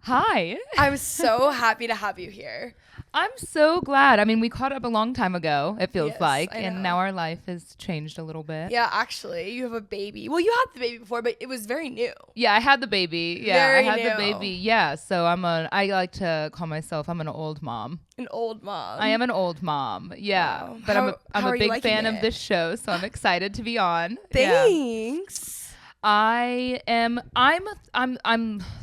Hi. I'm so happy to have you here. I'm so glad. I mean, we caught up a long time ago, it feels Yes, like, I and know. now our life has changed a little bit. Yeah, actually, you have a baby. Well, you had the baby before, but it was very new. Yeah, I had the baby. Yeah, I Very had the baby. new. Yeah, so I like to call myself I'm an old mom. An old I mom. am an old mom. Yeah, Wow. but How I'm how a are you big liking fan of it? this show, so I'm excited to be on. Yeah. Thanks. I'm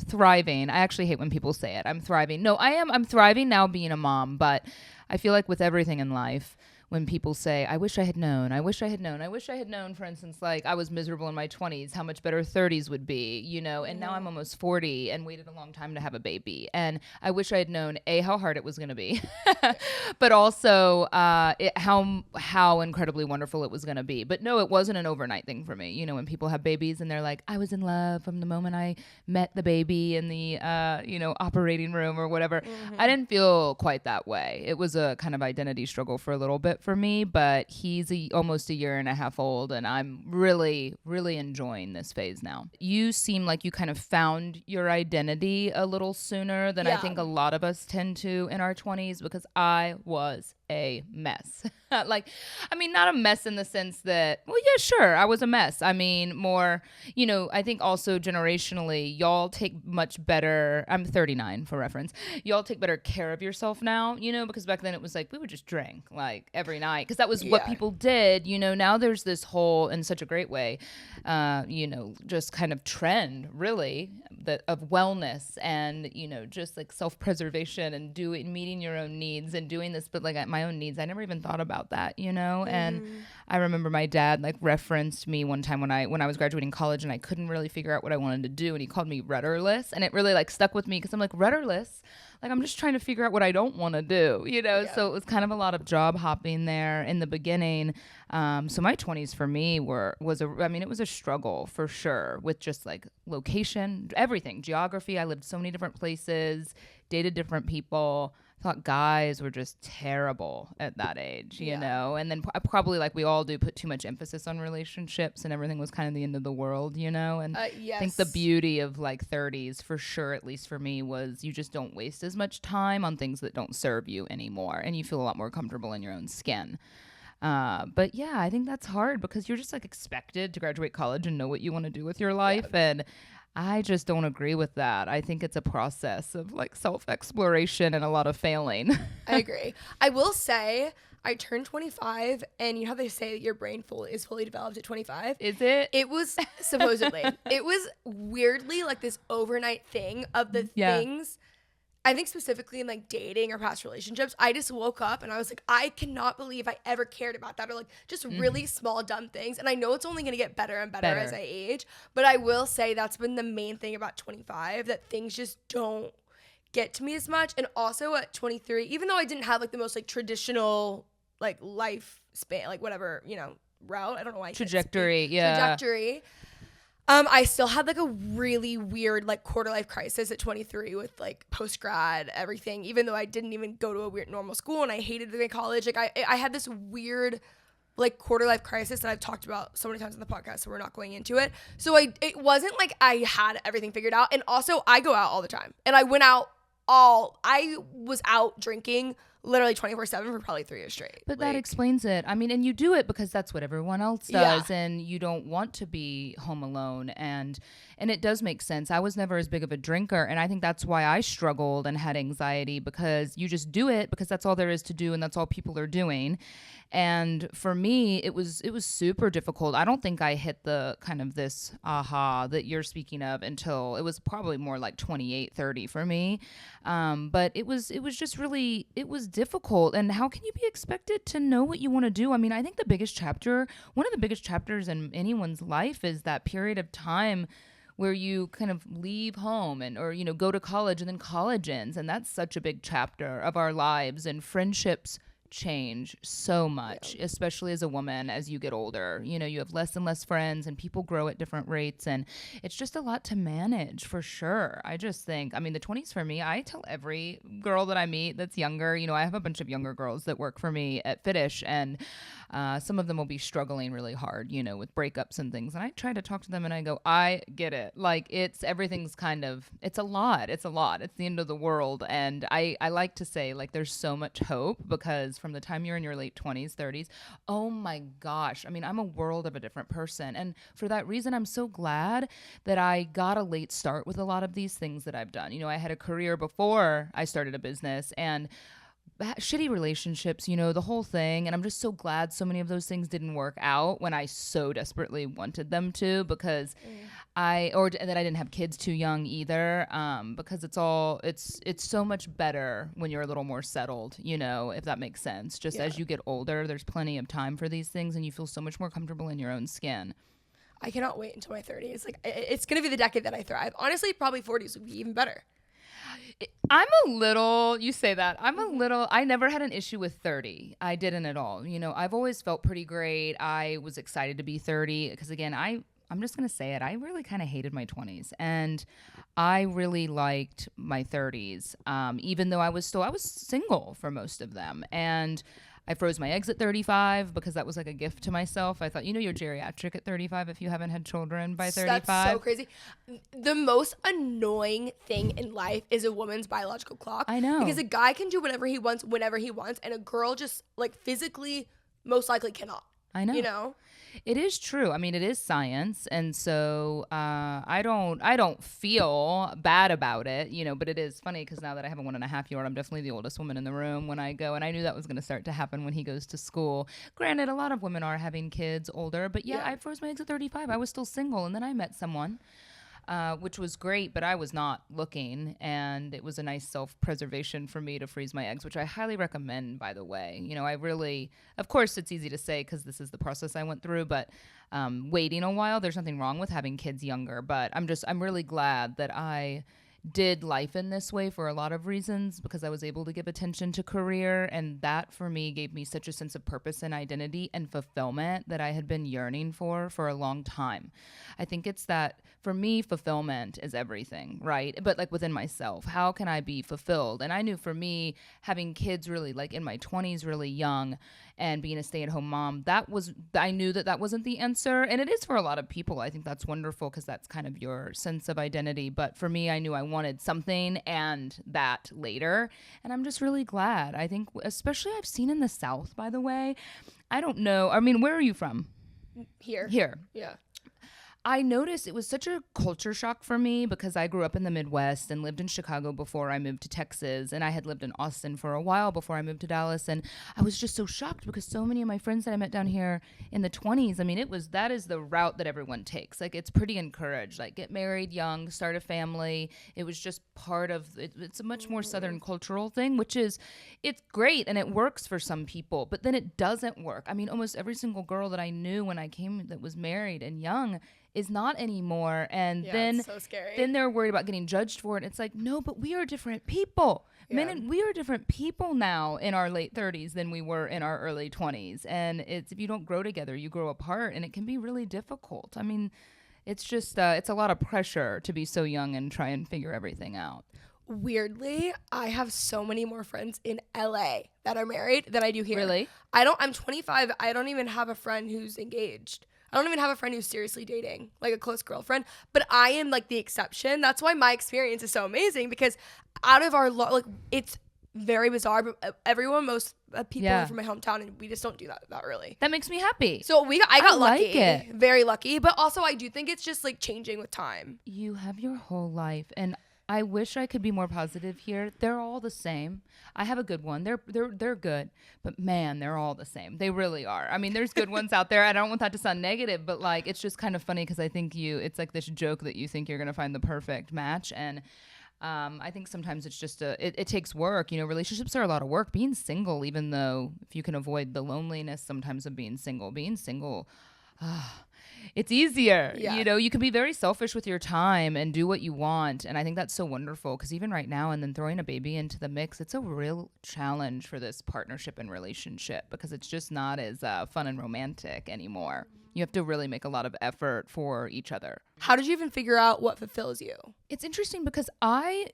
thriving. I actually hate when people say it. I'm thriving. No, I'm thriving now being a mom, but I feel like with everything in life, when people say, I wish I had known, I wish I had known, I wish I had known, for instance, like I was miserable in my 20s, how much better 30s would be, and now I'm almost 40 and waited a long time to have a baby. And I wish I had known, A, how hard it was going to be, but also how incredibly wonderful it was going to be. But no, it wasn't an overnight thing for me. When people have babies and they're like, I was in love from the moment I met the baby in the, operating room or whatever. I didn't feel quite that way. It was a kind of identity struggle for a little bit for me, but he's almost a year and a half old, and I'm really, really enjoying this phase now. You seem like you kind of found your identity a little sooner than I Yeah. think a lot of us tend to in our 20s, because I was a mess. Not a mess in the sense that, well, yeah, sure, I was a mess. I mean, more, I think also generationally, y'all take much better, I'm 39 for reference, y'all take better care of yourself now, because back then it was like, we would just drink like every night, because that was what Yeah. people did, now there's this whole, in such a great way, just kind of trend, really, that of wellness and, just like self-preservation and meeting your own needs and doing this, but like at my own needs, I never even thought about that, and I remember my dad like referenced me one time when I was graduating college and I couldn't really figure out what I wanted to do, and he called me rudderless, and it really like stuck with me because I'm like, rudderless, like I'm just trying to figure out what I don't want to do, Yeah. so it was kind of a lot of job hopping there in the beginning. So my 20s for me it was a struggle for sure, with just like location, everything, geography. I lived so many different places, dated different people. Thought guys were just terrible at that age, and then probably like we all do, put too much emphasis on relationships, and everything was kind of the end of the world, and Yes. I think the beauty of like 30s for sure, at least for me, was you just don't waste as much time on things that don't serve you anymore, and you feel a lot more comfortable in your own skin. But yeah, I think that's hard because you're just like expected to graduate college and know what you want to do with your life. Yeah. And I just don't agree with that. I think it's a process of like self-exploration and a lot of failing. I agree. I will say I turned 25, and you know how they say that your brain is fully developed at 25? Is it? It was supposedly. It was weirdly like this overnight thing of the Yeah. things. I think specifically in like dating or past relationships, I just woke up and I was like, I cannot believe I ever cared about that, or like just really small dumb things. And I know it's only going to get better and better as I age, but I will say that's been the main thing about 25, that things just don't get to me as much. And also at 23, even though I didn't have like the most like traditional like life span, like whatever, route, I don't know why I can't speak. Trajectory. Yeah. Trajectory. I still had like a really weird like quarter life crisis at 23 with like post grad everything, even though I didn't even go to a weird normal school and I hated the college. Like I had this weird like quarter life crisis that I've talked about so many times on the podcast, so we're not going into it. So it wasn't like I had everything figured out. And also I go out all the time, and I was out drinking literally 24/7 for probably 3 years straight. But that explains it. I mean, and you do it because that's what everyone else does, and you don't want to be home alone, and it does make sense. I was never as big of a drinker, and I think that's why I struggled and had anxiety, because you just do it because that's all there is to do, and that's all people are doing. And for me, it was super difficult. I don't think I hit the kind of this aha that you're speaking of until it was probably more like 28, 30 for me. But it was just really, it was difficult. And how can you be expected to know what you want to do? I mean, I think one of the biggest chapters in anyone's life is that period of time where you kind of leave home or go to college, and then college ends. And that's such a big chapter of our lives, and friendships change so much, especially as a woman as you get older. You know, you have less and less friends and people grow at different rates, and it's just a lot to manage for sure. I just think, I mean, the 20s for me, I tell every girl that I meet that's younger, you know, I have a bunch of younger girls that work for me at Fitish, and some of them will be struggling really hard, you know, with breakups and things. And I try to talk to them and I go, I get it. Like, everything's kind of, it's a lot. It's the end of the world. And I like to say, like, there's so much hope, because from the time you're in your late 20s, 30s, oh my gosh, I mean, I'm a world of a different person. And for that reason, I'm so glad that I got a late start with a lot of these things that I've done. You know, I had a career before I started a business, and shitty relationships, you know, the whole thing. And I'm just so glad so many of those things didn't work out when I so desperately wanted them to, because that I didn't have kids too young either, because it's so much better when you're a little more settled, you know, if that makes sense. Just as you get older, there's plenty of time for these things and you feel so much more comfortable in your own skin. I cannot wait until my 30s. Like, it's going to be the decade that I thrive. Honestly, probably 40s would be even better. You say that. I never had an issue with 30. I didn't at all. You know, I've always felt pretty great. I was excited to be 30 because, again, I'm just going to say it. I really kind of hated my 20s, and I really liked my 30s, even though I was single for most of them. And I froze my eggs at 35 because that was like a gift to myself. I thought, you know, you're geriatric at 35 if you haven't had children by 35. That's so crazy. The most annoying thing in life is a woman's biological clock. I know. Because a guy can do whatever he wants, whenever he wants, and a girl just, like, physically most likely cannot. I know. You know? It is true. I mean, it is science, and so I don't feel bad about it, you know. But it is funny because now that I have a 1.5-year-old, I'm definitely the oldest woman in the room when I go, and I knew that was going to start to happen when he goes to school. Granted, a lot of women are having kids older, but I froze my eggs at 35. I was still single, and then I met someone. Which was great, but I was not looking, and it was a nice self-preservation for me to freeze my eggs, which I highly recommend, by the way. You know, of course, it's easy to say because this is the process I went through, but waiting a while, there's nothing wrong with having kids younger, but I'm really glad that I did life in this way for a lot of reasons, because I was able to give attention to career, and that for me gave me such a sense of purpose and identity and fulfillment that I had been yearning for a long time. I think it's that for me, fulfillment is everything, right? But like within myself, how can I be fulfilled? And I knew for me, having kids really like in my 20s, really young, and being a stay-at-home mom, I knew that wasn't the answer. And it is for a lot of people. I think that's wonderful because that's kind of your sense of identity. But for me, I knew I wanted something and that later. And I'm just really glad. I think, especially I've seen in the South, by the way. I don't know. I mean, where are you from? Here. Yeah. I noticed it was such a culture shock for me because I grew up in the Midwest and lived in Chicago before I moved to Texas, and I had lived in Austin for a while before I moved to Dallas, and I was just so shocked because so many of my friends that I met down here in the 20s, I mean, that is the route that everyone takes. Like, it's pretty encouraged. Like, get married young, start a family. It was just part of it. It's a much more Southern cultural thing, it's great and it works for some people, but then it doesn't work. I mean, almost every single girl that I knew when I came that was married and young is not anymore, and then it's so scary. Then they're worried about getting judged for it. It's like, no, but we are different people. We are different people now in our late 30s than we were in our early 20s, and if you don't grow together, you grow apart, and it can be really difficult. I mean, it's just it's a lot of pressure to be so young and try and figure everything out. Weirdly, I have so many more friends in LA that are married than I do here. Really? I'm 25. I don't even have a friend who's engaged. I don't even have a friend who's seriously dating, like a close girlfriend, but I am like the exception. That's why my experience is so amazing, because out of our it's very bizarre, but most people are from my hometown, and we just don't do that early. That makes me happy. So I got lucky, like it. Very lucky, but also I do think it's just like changing with time. You have your whole life, and I wish I could be more positive here. They're all the same. I have a good one. They're good, but man, they're all the same. They really are. I mean, there's good ones out there. I don't want that to sound negative, but like, it's just kind of funny because I think it's like this joke that you think you're going to find the perfect match. And I think sometimes it's just it takes work. You know, relationships are a lot of work. Being single, even though if you can avoid the loneliness sometimes of being single, it's easier. Yeah. You know, you can be very selfish with your time and do what you want. And I think that's so wonderful because even right now, and then throwing a baby into the mix, it's a real challenge for this partnership and relationship because it's just not as fun and romantic anymore. You have to really make a lot of effort for each other. How did you even figure out what fulfills you? It's interesting because I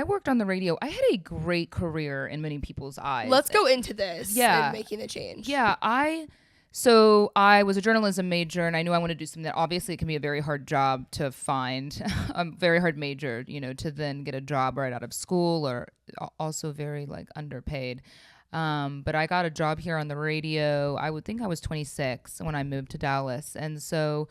worked on the radio. I had a great career in many people's eyes. Let's go into this. Yeah. And making the change. Yeah, So I was a journalism major, and I knew I wanted to do something that obviously it can be a very hard job to find, a very hard major, to then get a job right out of school, or also very like underpaid. But I got a job here on the radio. I would think I was 26 when I moved to Dallas. And so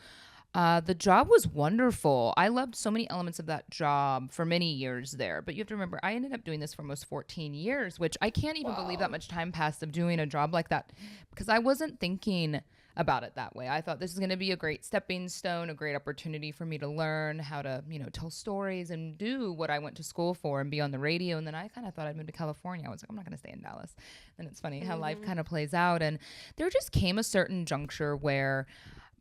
the job was wonderful. I loved so many elements of that job for many years there. But you have to remember, I ended up doing this for almost 14 years, which I can't even believe that much time passed of doing a job like that because I wasn't thinking about it that way. I thought this is going to be a great stepping stone, a great opportunity for me to learn how to, tell stories and do what I went to school for and be on the radio. And then I kind of thought I'd move to California. I was like, I'm not going to stay in Dallas. And it's funny how life kind of plays out. And there just came a certain juncture where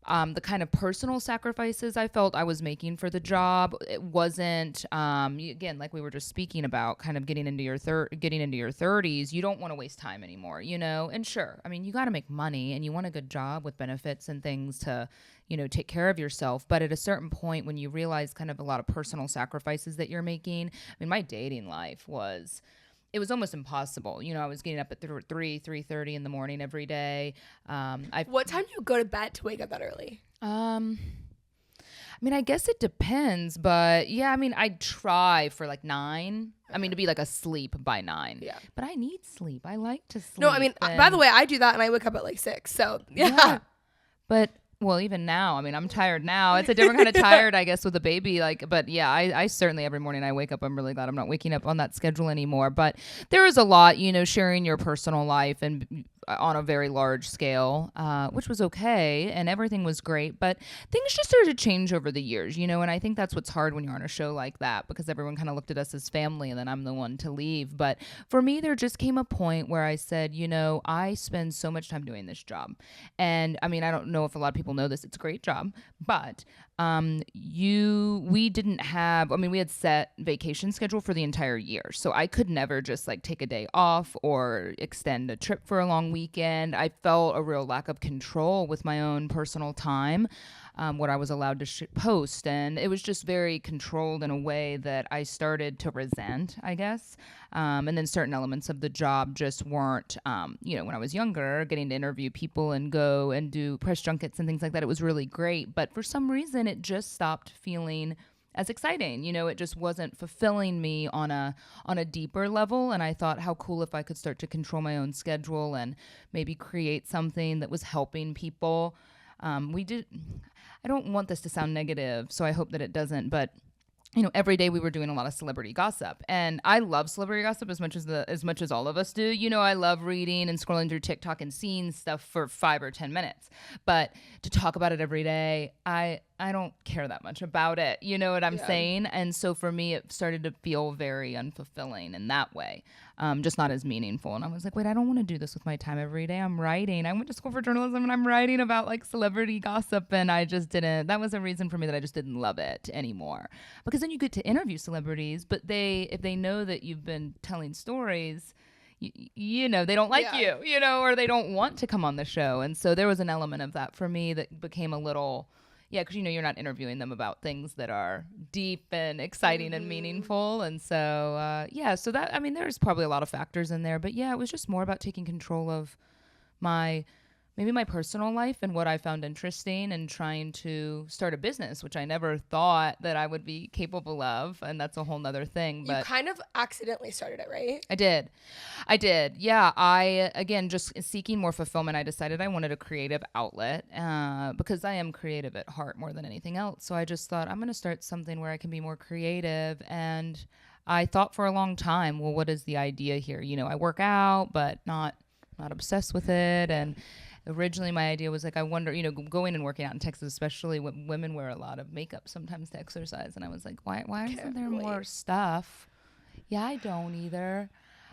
the kind of personal sacrifices I felt I was making for the job, it wasn't, again, like we were just speaking about, kind of getting into your 30s, you don't want to waste time anymore, And sure, I mean, you got to make money and you want a good job with benefits and things to, take care of yourself. But at a certain point when you realize kind of a lot of personal sacrifices that you're making, I mean, my dating life it was almost impossible. I was getting up at 3:30 in the morning every day. What time do you go to bed to wake up that early? I mean, I guess it depends, but yeah, I mean, I try for like 9. I mean, to be like asleep by 9. Yeah. But I need sleep. I like to sleep. No, I mean, by the way, I do that and I wake up at like 6. So yeah. But well, even now, I mean, I'm tired now. It's a different kind of tired, I guess, with a baby. But yeah, I certainly every morning I wake up, I'm really glad I'm not waking up on that schedule anymore. But there is a lot, sharing your personal life and on a very large scale, which was okay. And everything was great. But things just started to change over the years, and I think that's what's hard when you're on a show like that because everyone kind of looked at us as family and then I'm the one to leave. But for me, there just came a point where I said, I spend so much time doing this job. And I mean, I don't know if a lot of people know this. It's a great job. But we didn't have, I mean, we had set vacation schedule for the entire year. So I could never just like take a day off or extend a trip for a long weekend. I felt a real lack of control with my own personal time, what I was allowed to post. And it was just very controlled in a way that I started to resent, I guess. And then certain elements of the job just weren't, when I was younger, getting to interview people and go and do press junkets and things like that. It was really great. But for some reason, it just stopped feeling as exciting. It just wasn't fulfilling me on a deeper level. And I thought, how cool if I could start to control my own schedule and maybe create something that was helping people. I don't want this to sound negative, so I hope that it doesn't, but every day we were doing a lot of celebrity gossip, and I love celebrity gossip as much as all of us do. I love reading and scrolling through TikTok and seeing stuff for 5 or 10 minutes, but to talk about it every day, I don't care that much about it. You know what I'm saying? And so for me, it started to feel very unfulfilling in that way, just not as meaningful. And I was like, wait, I don't want to do this with my time every day. I'm writing. I went to school for journalism and I'm writing about like celebrity gossip. And I just didn't, that was a reason for me that I just didn't love it anymore. Because then you get to interview celebrities, but if they know that you've been telling stories, they don't like you, or they don't want to come on the show. And so there was an element of that for me that became a little, because you're not interviewing them about things that are deep and exciting and meaningful. And so, so that, I mean, there's probably a lot of factors in there, but it was just more about taking control of maybe my personal life and what I found interesting and trying to start a business, which I never thought that I would be capable of. And that's a whole nother thing. But you kind of accidentally started it, right? I did. Yeah. Again, just seeking more fulfillment, I decided I wanted a creative outlet because I am creative at heart more than anything else. So I just thought I'm going to start something where I can be more creative. And I thought for a long time, well, what is the idea here? I work out, but not obsessed with it. And originally my idea was like, I wonder, going and working out in Texas, especially when women wear a lot of makeup sometimes to exercise. And I was like, why isn't there more stuff? Yeah, I don't either.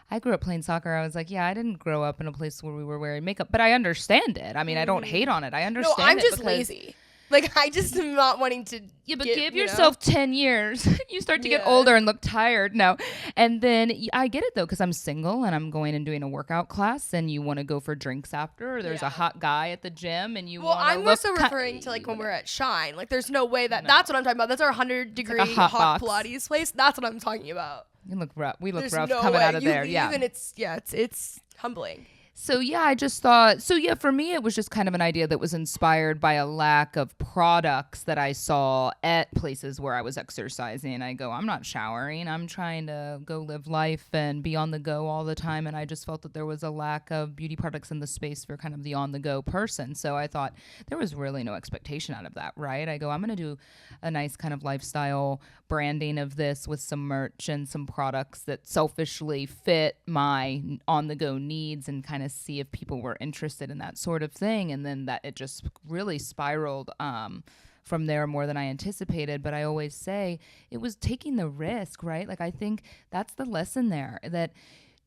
I grew up playing soccer. I was like, I didn't grow up in a place where we were wearing makeup, but I understand it. I mean, I don't hate on it. I understand it. No, I'm just lazy. Like, I just am not wanting to. Yeah, but give yourself 10 years. You start to get older and look tired. No. And then I get it, though, because I'm single and I'm going and doing a workout class and you want to go for drinks after. Or there's a hot guy at the gym and you want to look. Well, I'm also referring to, like, when we're at Shine. Like, there's no way that's what I'm talking about. That's our 100-degree like hot Pilates place. That's what I'm talking about. You look rough. We look There's rough no coming way. out of there. Yeah. Even it's humbling. So, yeah, I just thought, for me, it was just kind of an idea that was inspired by a lack of products that I saw at places where I was exercising. I go, I'm not showering. I'm trying to go live life and be on the go all the time. And I just felt that there was a lack of beauty products in the space for kind of the on the go person. So I thought there was really no expectation out of that, right? I go, I'm going to do a nice kind of lifestyle branding of this with some merch and some products that selfishly fit my on the go needs and kind of see if people were interested in that sort of thing. And then that it just really spiraled from there more than I anticipated. But I always say it was taking the risk, right? Like, I think that's the lesson there, that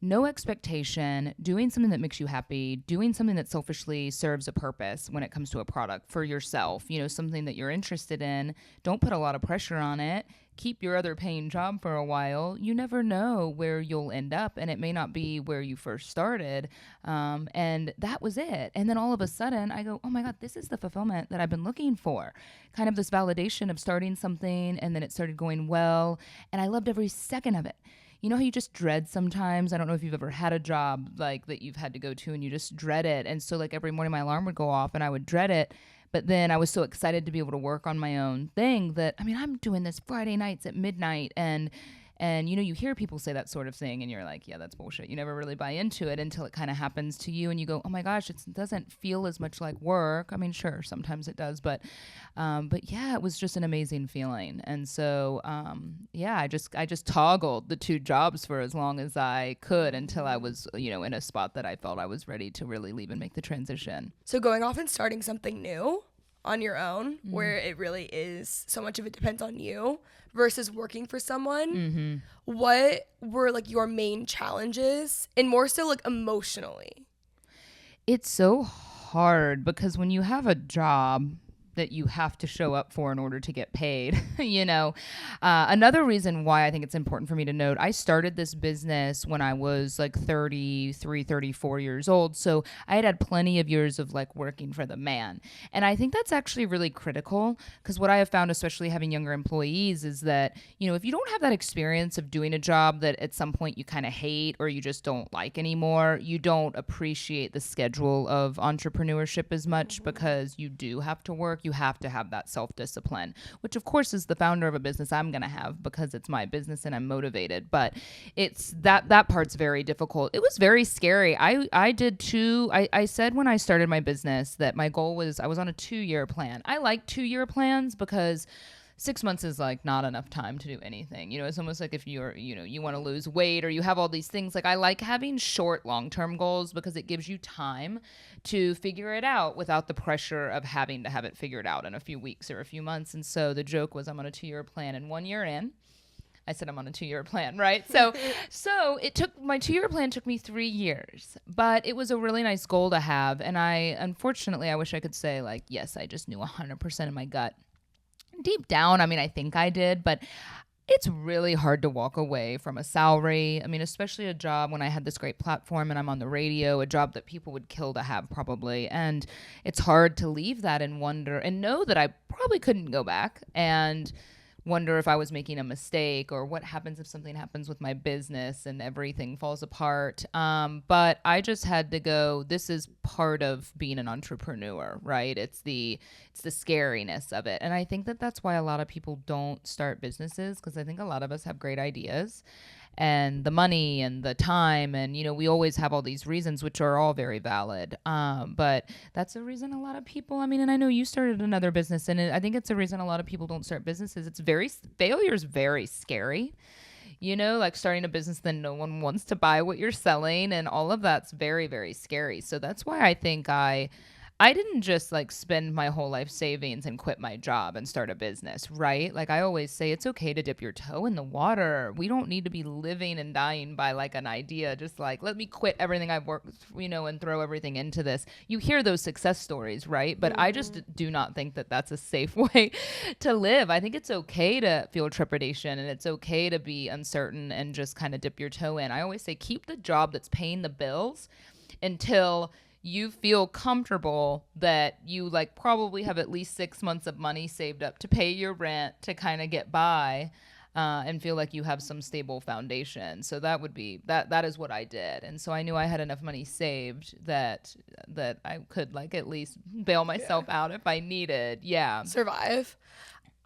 no expectation, doing something that makes you happy, doing something that selfishly serves a purpose when it comes to a product for yourself, something that you're interested in. Don't put a lot of pressure on it. Keep your other paying job for a while. You never know where you'll end up, and it may not be where you first started. And that was it. And then all of a sudden I go, oh my God, this is the fulfillment that I've been looking for. Kind of this validation of starting something, and then it started going well. And I loved every second of it. You know how you just dread sometimes? I don't know if you've ever had a job like that you've had to go to and you just dread it. And so like every morning my alarm would go off and I would dread it. But then I was so excited to be able to work on my own thing that, I mean, I'm doing this Friday nights at midnight and you hear people say that sort of thing and you're like, yeah, that's bullshit. You never really buy into it until it kind of happens to you and you go, oh my gosh, it doesn't feel as much like work. I mean, sure, sometimes it does, but yeah, it was just an amazing feeling. And so, yeah, I just toggled the two jobs for as long as I could until I was, in a spot that I felt I was ready to really leave and make the transition. So going off and starting something new on your own, where it really is, so much of it depends on you, versus working for someone, what were like your main challenges, and more so like emotionally? It's so hard because when you have a job that you have to show up for in order to get paid, another reason why I think it's important for me to note, I started this business when I was like 33, 34 years old. So I had plenty of years of like working for the man. And I think that's actually really critical because what I have found, especially having younger employees, is that, if you don't have that experience of doing a job that at some point you kind of hate or you just don't like anymore, you don't appreciate the schedule of entrepreneurship as much because you do have to work. You have to have that self-discipline, which of course is the founder of a business I'm going to have because it's my business and I'm motivated. But it's that part's very difficult. It was very scary. I said when I started my business that my goal was I was on a 2-year plan. I like 2-year plans because 6 months is like not enough time to do anything. It's almost like if you're, you want to lose weight or you have all these things. Like I like having short, long-term goals because it gives you time to figure it out without the pressure of having to have it figured out in a few weeks or a few months. And so the joke was I'm on a 2-year plan, and 1 year in, I said I'm on a 2-year plan, right? So my 2-year plan took me 3 years, but it was a really nice goal to have. And unfortunately, I wish I could say like, yes, I just knew 100% in my gut. Deep down, I mean, I think I did, but it's really hard to walk away from a salary. I mean, especially a job when I had this great platform and I'm on the radio, a job that people would kill to have probably. And it's hard to leave that and wonder and know that I probably couldn't go back and wonder if I was making a mistake or what happens if something happens with my business and everything falls apart. But I just had to go, this is part of being an entrepreneur, right? It's the scariness of it. And I think that that's why a lot of people don't start businesses, because I think a lot of us have great ideas and the money and the time. And, we always have all these reasons, which are all very valid. But that's a reason a lot of people, and I know you started another business, and I think it's a reason a lot of people don't start businesses. Failure is very scary. Like starting a business, then no one wants to buy what you're selling, and all of that's very, very scary. So that's why I think I I didn't just like spend my whole life savings and quit my job and start a business, right? Like I always say, it's okay to dip your toe in the water. We don't need to be living and dying by like an idea. Just like, let me quit everything I've worked, and throw everything into this. You hear those success stories, right? But I just do not think that that's a safe way to live. I think it's okay to feel trepidation and it's okay to be uncertain and just kind of dip your toe in. I always say, keep the job that's paying the bills until you feel comfortable that you like probably have at least 6 months of money saved up to pay your rent to kind of get by, and feel like you have some stable foundation. So that would be that is what I did. And so I knew I had enough money saved that I could like at least bail myself out if I needed. Yeah. Survive.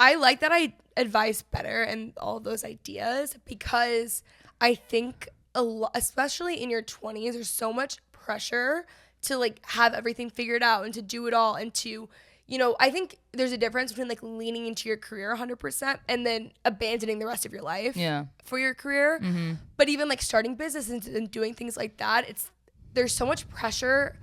I like that I advise better and all those ideas because I think especially in your 20s, there's so much pressure to like have everything figured out and to do it all and to, I think there's a difference between like leaning into your career 100% and then abandoning the rest of your life for your career. Mm-hmm. But even like starting business and doing things like that, there's so much pressure.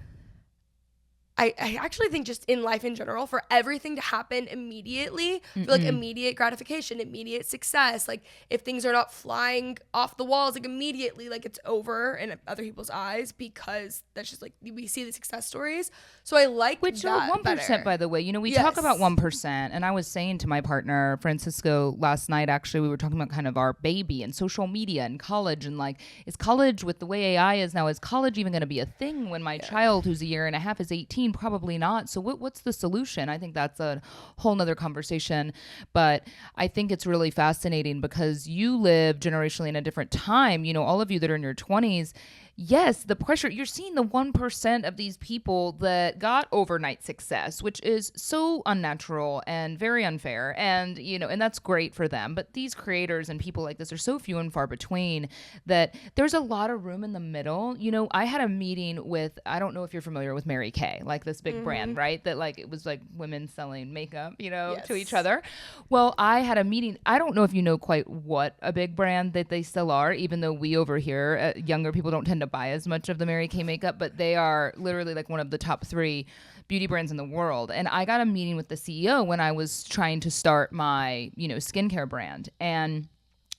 I actually think just in life in general for everything to happen immediately, for like immediate gratification, immediate success. Like if things are not flying off the walls, like immediately, like it's over in other people's eyes because that's just like we see the success stories. So I like which that 1%, better. by the way. We talk about 1%, and I was saying to my partner Francisco last night. Actually, we were talking about kind of our baby and social media and college, and like, is college with the way AI is now? Is college even going to be a thing when my child, who's a year and a half, is 18? Probably not. So what's the solution? I think that's a whole nother conversation, but I think it's really fascinating because you live generationally in a different time. All of you that are in your 20s, yes, the pressure, you're seeing the 1% of these people that got overnight success, which is so unnatural and very unfair. And, and that's great for them. But these creators and people like this are so few and far between that there's a lot of room in the middle. I had a meeting with, I don't know if you're familiar with Mary Kay, like this big brand, right? That like, it was like women selling makeup, to each other. Well, I had a meeting. I don't know if you know quite what a big brand that they still are, even though we over here, younger people don't tend to buy as much of the Mary Kay makeup, but they are literally like one of the top 3 beauty brands in the world. And I got a meeting with the CEO when I was trying to start my, skincare brand. And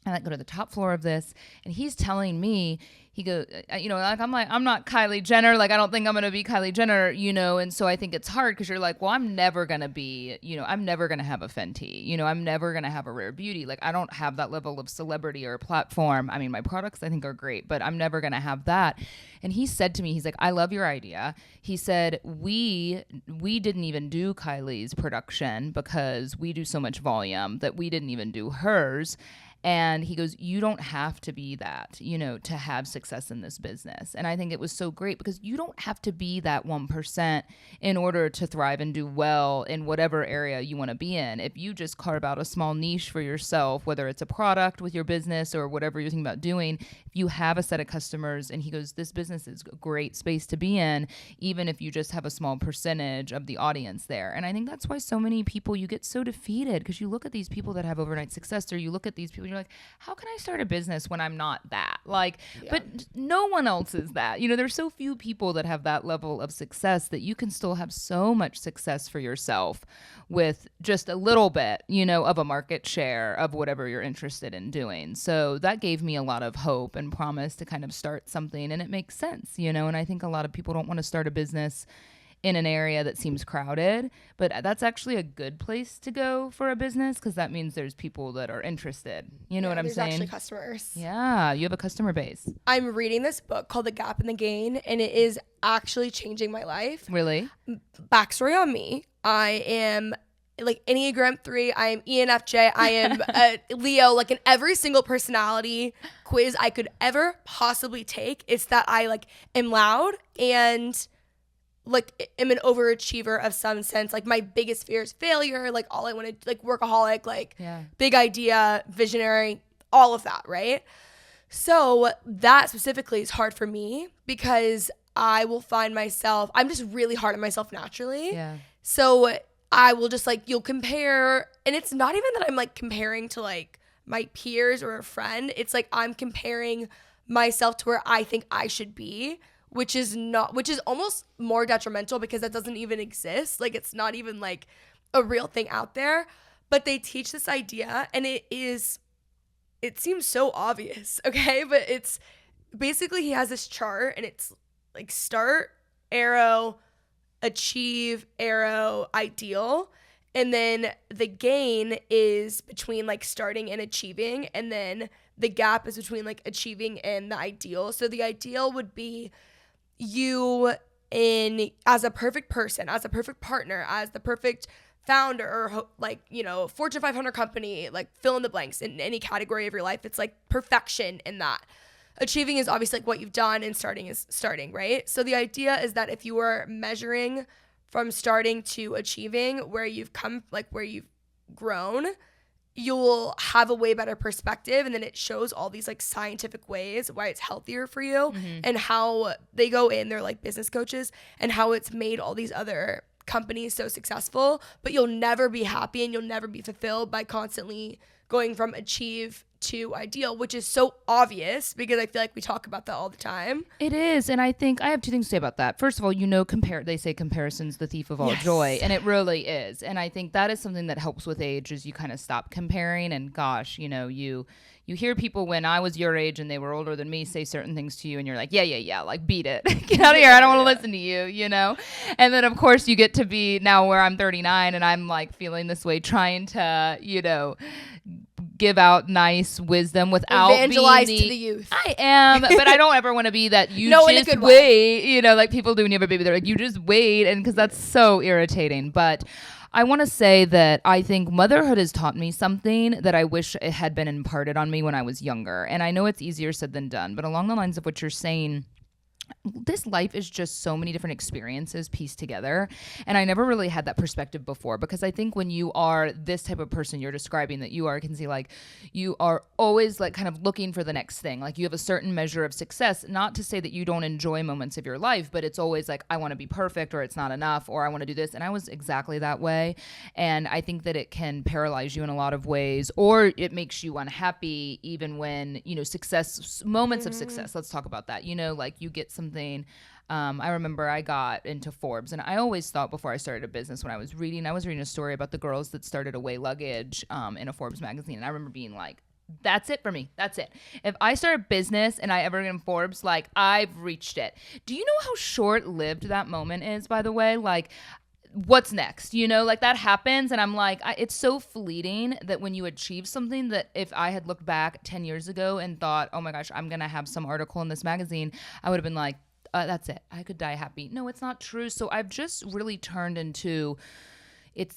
I go to the top floor of this, and he's telling me, he goes, like, I'm not Kylie Jenner. Like, I don't think I'm going to be Kylie Jenner, And so I think it's hard because you're like, well, I'm never going to be, I'm never going to have a Fenty. I'm never going to have a Rare Beauty. Like, I don't have that level of celebrity or platform. I mean, my products I think are great, but I'm never going to have that. And he said to me, he's like, I love your idea. He said, we didn't even do Kylie's production because we do so much volume that we didn't even do hers. And he goes, you don't have to be that, to have success in this business. And I think it was so great because you don't have to be that 1% in order to thrive and do well in whatever area you want to be in. If you just carve out a small niche for yourself, whether it's a product with your business or whatever you're thinking about doing, if you have a set of customers, and he goes, this business is a great space to be in, even if you just have a small percentage of the audience there. And I think that's why so many people, you get so defeated because you look at these people that have overnight success, or you look at these people, you're like, how can I start a business when I'm not that? Like, but no one else is that. There's so few people that have that level of success that you can still have so much success for yourself with just a little bit, of a market share of whatever you're interested in doing. So that gave me a lot of hope and promise to kind of start something, and it makes sense, and I think a lot of people don't want to start a business in an area that seems crowded, but that's actually a good place to go for a business because that means there's people that are interested. You know what I'm saying? There's actually customers. Yeah, you have a customer base. I'm reading this book called The Gap and the Gain, and it is actually changing my life. Really? Backstory on me. I am like Enneagram 3. I am ENFJ. I am a Leo. Like in every single personality quiz I could ever possibly take, it's that I like am loud and like am an overachiever of some sense. Like my biggest fear is failure. Like all I want to, like workaholic, like big idea, visionary, all of that, right? So that specifically is hard for me because I will find myself, I'm just really hard on myself naturally. Yeah. So I will just like, you'll compare, and it's not even that I'm like comparing to like my peers or a friend. It's like I'm comparing myself to where I think I should be which is almost more detrimental because that doesn't even exist. Like, it's not even like a real thing out there, but they teach this idea, and it seems so obvious, okay? But it's basically, he has this chart, and it's like start, arrow, achieve, arrow, ideal. And then the gain is between like starting and achieving. And then the gap is between like achieving and the ideal. So the ideal would be you as a perfect person, as a perfect partner, as the perfect founder, or like, you know, Fortune 500 company, like fill in the blanks in any category of your life. It's like perfection in that. Achieving is obviously like what you've done, and starting is starting, right? So the idea is that if you were measuring from starting to achieving where you've come, like where you've grown, you'll have a way better perspective. And then it shows all these like scientific ways why it's healthier for you, and how they go in, they're like business coaches, and how it's made all these other companies so successful. But you'll never be happy and you'll never be fulfilled by constantly going from achieve to ideal, which is so obvious because I feel like we talk about that all the time. It is. And I think I have two things to say about that. First of all, you know, they say comparison's the thief of all joy, and it really is. And I think that is something that helps with age, is you kind of stop comparing. And gosh, you know, you hear people when I was your age and they were older than me say certain things to you, and you're like, yeah, like beat it. Get out of here. I don't want to listen to you, you know? And then of course you get to be now where I'm 39 and I'm like feeling this way, trying to, you know, give out nice wisdom without evangelize being to the youth. I am, but I don't ever want to be that you No, just wait, you know, like people do when you have a baby. They're like, you just wait, and because that's so irritating. But I want to say that I think motherhood has taught me something that I wish it had been imparted on me when I was younger. And I know it's easier said than done, but along the lines of what you're saying, this life is just so many different experiences pieced together. And I never really had that perspective before, because I think when you are this type of person you're describing that you are, Kenzie, like you are always like kind of looking for the next thing. Like you have a certain measure of success, not to say that you don't enjoy moments of your life, but it's always like, I want to be perfect, or it's not enough, or I want to do this. And I was exactly that way. And I think that it can paralyze you in a lot of ways, or it makes you unhappy even when, you know, moments of success. Let's talk about that. You know, like you get something. I remember I got into Forbes, and I always thought before I started a business, when I was reading a story about the girls that started Away Luggage in a Forbes magazine. And I remember being like, that's it for me. That's it. If I start a business and I ever get in Forbes, like I've reached it. Do you know how short-lived that moment is, by the way? Like, what's next? You know, like that happens, and I'm like, it's so fleeting that when you achieve something, that if I had looked back 10 years ago and thought, oh my gosh, I'm gonna have some article in this magazine, I would have been like, that's it, I could die happy. No, it's not true. So I've just really turned into,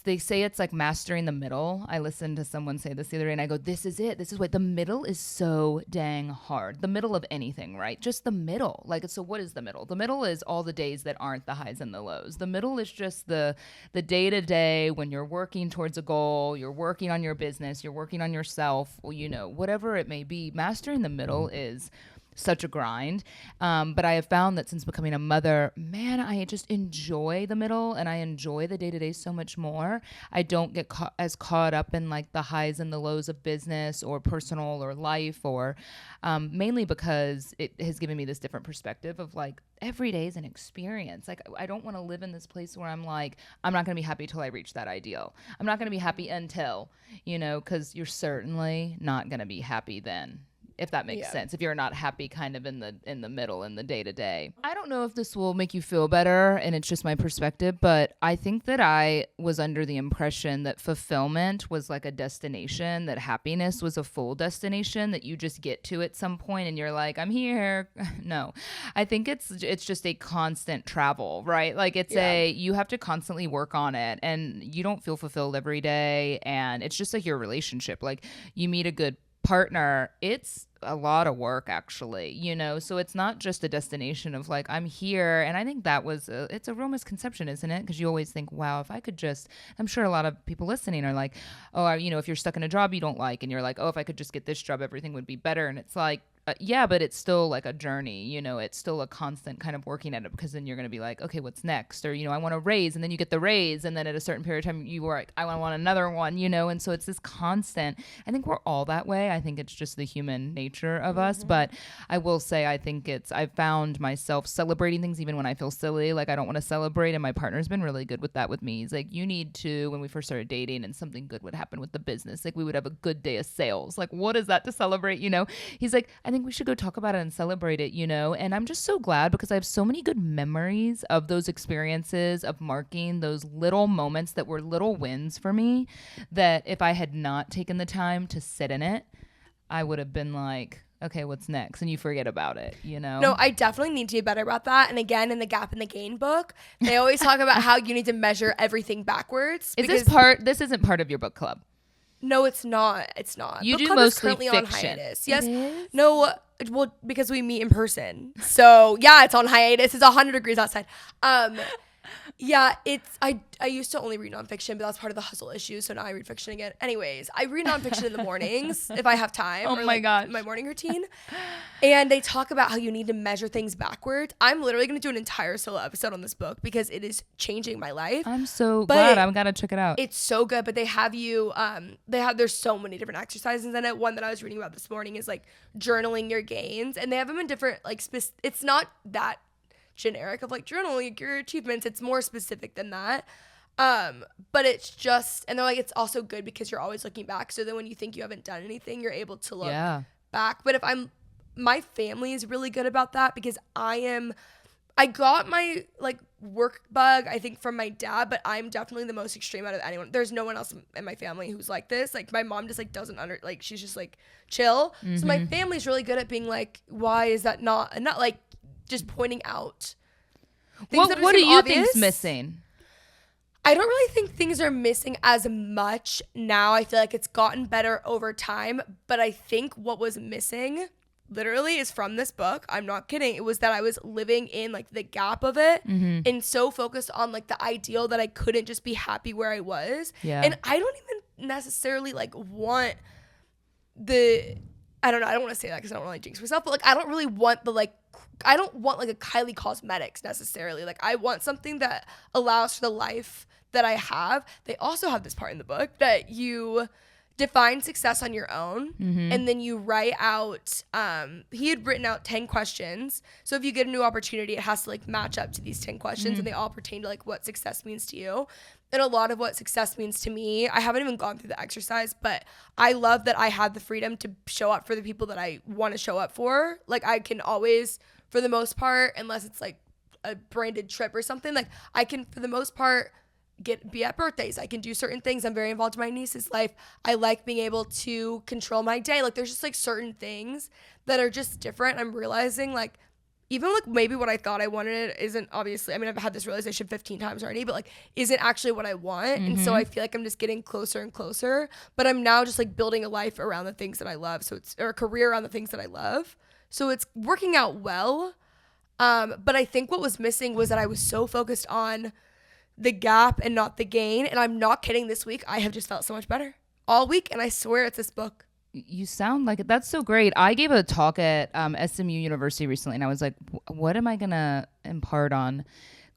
they say it's like mastering the middle. I listened to someone say this the other day, and I go, this is it. This is what the middle is, so dang hard. The middle of anything, right? Just the middle. Like, so what is the middle? The middle is all the days that aren't the highs and the lows. The middle is just the day-to-day when you're working towards a goal, you're working on your business, you're working on yourself, you know, whatever it may be. Mastering the middle is such a grind. But I have found that since becoming a mother, man, I just enjoy the middle, and I enjoy the day-to-day so much more. I don't get as caught up in like the highs and the lows of business or personal or life, or mainly because it has given me this different perspective of like, every day is an experience. Like, I don't want to live in this place where I'm like, I'm not going to be happy till I reach that ideal. I'm not going to be happy until, you know, because you're certainly not going to be happy then, if that makes sense. If you're not happy kind of in the middle, in the day to day. I don't know if this will make you feel better, and it's just my perspective, but I think that I was under the impression that fulfillment was like a destination, that happiness was a full destination that you just get to at some point and you're like, I'm here. No, I think it's just a constant travel, right? Like you have to constantly work on it, and you don't feel fulfilled every day. And it's just like your relationship. Like, you meet a good partner, it's a lot of work, actually, you know? So it's not just a destination of like, I'm here. And I think that it's a real misconception, isn't it? Because you always think, wow, if I could just, I'm sure a lot of people listening are like, oh, you know, if you're stuck in a job you don't like, and you're like, oh, if I could just get this job, everything would be better. And it's like, yeah, but it's still like a journey, you know, it's still a constant kind of working at it, because then you're going to be like, okay, what's next? Or, you know, I want a raise, and then you get the raise, and then at a certain period of time you were like, I want another one, you know? And so it's this constant, I think we're all that way. I think it's just the human nature of us. But I will say, I think I've found myself celebrating things even when I feel silly, like I don't want to celebrate. And my partner's been really good with that with me. He's like, you need to, when we first started dating and something good would happen with the business, like we would have a good day of sales. Like, what is that to celebrate? You know, he's like, I think we should go talk about it and celebrate it, you know? And I'm just so glad, because I have so many good memories of those experiences, of marking those little moments that were little wins for me, that if I had not taken the time to sit in it, I would have been like, okay, what's next? And you forget about it, you know? No, I definitely need to be better about that. And again, in the Gap and the Gain book, they always talk about how you need to measure everything backwards. This isn't part of your book club? No, it's not. It's not. You book do club mostly is currently fiction. on hiatus. Yes. It is? No, well, because we meet in person. So yeah, it's on hiatus. It's 100 degrees outside. Yeah, I used to only read nonfiction, but that's part of the hustle issue. So now I read fiction again. Anyways, I read nonfiction in the mornings if I have time. Oh my gosh. My morning routine. And they talk about how you need to measure things backwards. I'm literally going to do an entire solo episode on this book because it is changing my life. I'm so glad. I'm going to check it out. It's so good, but they have you, there's so many different exercises in it. One that I was reading about this morning is like journaling your gains, and they have them in different, like, it's not that generic of like journaling your achievements. It's more specific than that. But it's just, and they're like, it's also good because you're always looking back. So then when you think you haven't done anything, you're able to look back. But my family is really good about that, because I got my like work bug, I think, from my dad, but I'm definitely the most extreme out of anyone. There's no one else in my family who's like this. Like my mom just like doesn't she's just like chill. Mm-hmm. So my family's really good at being like, why is that not like just pointing out things that what do you obvious. think's missing? I don't really think things are missing as much now. I feel like it's gotten better over time, but I think what was missing literally is from this book. I'm not kidding. It was that I was living in like the gap of it and so focused on like the ideal that I couldn't just be happy where I was. Yeah. And I don't even necessarily like want I don't want to say that because I don't really jinx myself, but like I don't really want I don't want like a Kylie Cosmetics necessarily. Like I want something that allows for the life that I have. They also have this part in the book that you define success on your own, and then you write out, he had written out 10 questions. So if you get a new opportunity, it has to like match up to these 10 questions, and they all pertain to like what success means to you. And a lot of what success means to me, I haven't even gone through the exercise, but I love that I had the freedom to show up for the people that I want to show up for. Like I can always, for the most part, unless it's like a branded trip or something, like I can, for the most part, be at birthdays. I can do certain things. I'm very involved in my niece's life. I like being able to control my day. Like there's just like certain things that are just different. I'm realizing like, even like maybe what I thought I wanted isn't obviously, I mean, I've had this realization 15 times already, but like isn't actually what I want. And so I feel like I'm just getting closer and closer, but I'm now just like building a life around the things that I love. Or a career around the things that I love. So it's working out well. But I think what was missing was that I was so focused on the gap and not the gain. And I'm not kidding. This week, I have just felt so much better all week. And I swear it's this book. You sound like it. That's so great. I gave a talk at SMU University recently, and I was like, what am I going to impart on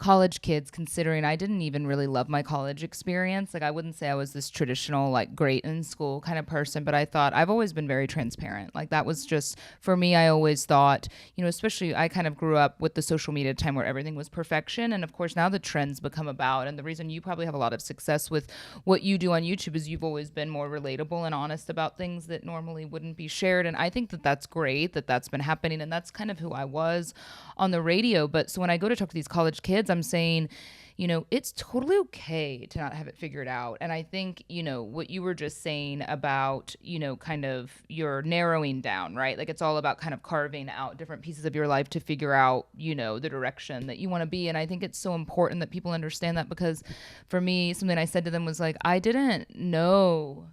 college kids, considering I didn't even really love my college experience. Like I wouldn't say I was this traditional like great in school kind of person, but I thought I've always been very transparent. Like that was just for me. I always thought, you know, especially I kind of grew up with the social media time where everything was perfection, and of course now the trends become about, and the reason you probably have a lot of success with what you do on YouTube is you've always been more relatable and honest about things that normally wouldn't be shared. And I think that that's great that that's been happening, and that's kind of who I was on the radio. But so when I go to talk to these college kids, I'm saying, you know, it's totally okay to not have it figured out. And I think, you know, what you were just saying about, you know, kind of your narrowing down, right? Like it's all about kind of carving out different pieces of your life to figure out, you know, the direction that you want to be. And I think it's so important that people understand that, because for me, something I said to them was like, I didn't know.